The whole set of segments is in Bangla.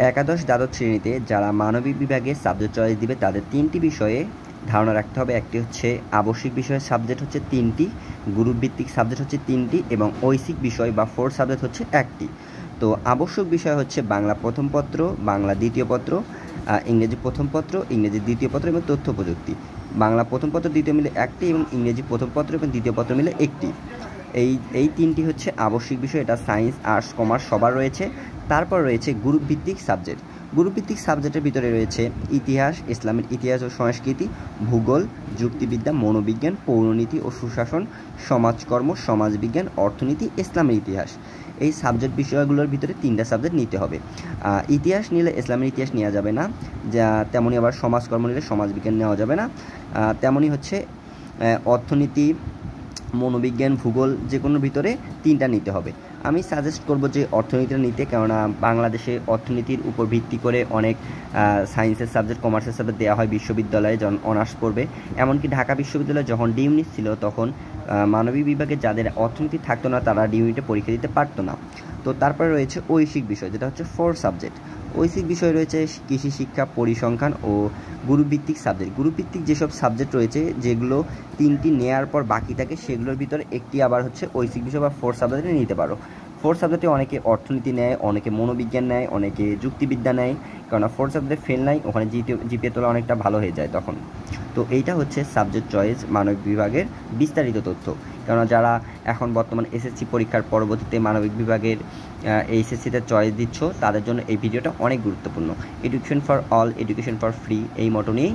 একাদশ দ্বাদশ শ্রেণীতে যারা মানবিক বিভাগে সাবজেক্ট চয়েস দিবে তাদের 3টি বিষয়ে ধারণা রাখতে হবে। একটি হচ্ছে আবশ্যিক বিষয়ের সাবজেক্ট হচ্ছে 3টি, গ্রুপ ভিত্তিক সাবজেক্ট হচ্ছে 3টি এবং ঐচ্ছিক বিষয় বা 4 সাবজেক্ট হচ্ছে 1টি। তো আবশ্যক বিষয় হচ্ছে বাংলা প্রথম পত্র, বাংলা দ্বিতীয় পত্র, ইংরেজি প্রথম পত্র, ইংরেজি দ্বিতীয় পত্র এবং তথ্য প্রযুক্তি। বাংলা প্রথম পত্র দ্বিতীয় মিলে 1টি এবং ইংরেজি প্রথম পত্র এবং দ্বিতীয় পত্র মিলে 1টি। এই 3টি হচ্ছে আবশ্যিক বিষয়। এটা সায়েন্স, আর্টস, কমার্স সবার রয়েছে। তারপর রয়েছে গ্রুপ ভিত্তিক সাবজেক্ট। গ্রুপ ভিত্তিক সাবজেক্টের ভিতরে রয়েছে ইতিহাস, ইসলামের ইতিহাস ও সংস্কৃতি, ভূগোল, যুক্তিবিদ্যা, মনোবিজ্ঞান, পৌরনীতি ও সুশাসন, সমাজকর্ম, সমাজবিজ্ঞান, অর্থনীতি, ইসলামের ইতিহাস। এই সাবজেক্ট বিষয়গুলোর ভিতরে 3টা সাবজেক্ট নিতে হবে। ইতিহাস নিলে ইসলামের ইতিহাস নেওয়া যাবে না, যা তেমনি আবার সমাজকর্ম নিলে সমাজবিজ্ঞান নেওয়া যাবে না। তেমনি হচ্ছে অর্থনীতি, মনোবিজ্ঞান, ভূগোল যে কোনোর ভিতরে 3টা নিতে হবে। আমি সাজেস্ট করব যে অর্থনীতিটা নিতে, কেননা বাংলাদেশে অর্থনীতির উপর ভিত্তি করে অনেক সায়েন্সের সাবজেক্ট, কমার্সের সাবজেক্ট দেওয়া হয় বিশ্ববিদ্যালয়ে যখন অনার্স পড়বে। এমনকি ঢাকা বিশ্ববিদ্যালয়ে যখন ডি ইউনিট ছিল তখন মানবিক বিভাগে যাদের অর্থনীতি থাকতো না তারা ডি ইউনিটে পরীক্ষা দিতে পারতো না। তো তারপরে রয়েছে ঐচ্ছিক বিষয়, যেটা হচ্ছে 4 সাবজেক্ট। ঐচ্ছিক বিষয় রয়েছে কৃষি শিক্ষা, পরিসংখ্যান ও গ্রুপভিত্তিক সাবজেক্ট। গ্রুপভিত্তিক যেসব সাবজেক্ট রয়েছে যেগুলো 3টি নেওয়ার পর বাকি থাকে সেগুলোর ভিতরে একটি আবার হচ্ছে ঐচ্ছিক বিষয় বা 4 সাবজেক্টে নিতে পারো। 4 সাবজেক্টে অনেকে অর্থনীতি নেয়, অনেকে মনোবিজ্ঞান নেয়, অনেকে যুক্তিবিদ্যা নেয়, কেননা 4 সাবজেক্টে ফেল নাই, ওখানে জিপিএ তোলা অনেকটা ভালো হয়ে যায় তখন। তো এইটা হচ্ছে সাবজেক্ট চয়েস মানবিক বিভাগের বিস্তারিত তথ্য। কেননা যারা এখন বর্তমান এসএসসি পরীক্ষার পরবর্তীতে মানবিক বিভাগের এইচএসসিতে চয়েস দিচ্ছ তাদের জন্য এই ভিডিওটা অনেক গুরুত্বপূর্ণ। Education for all, education for free, এই মটো নিয়েই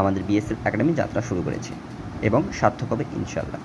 আমাদের বিএসএফ একাডেমি যাত্রা শুরু করেছে এবং সার্থক হবে ইনশাআল্লাহ।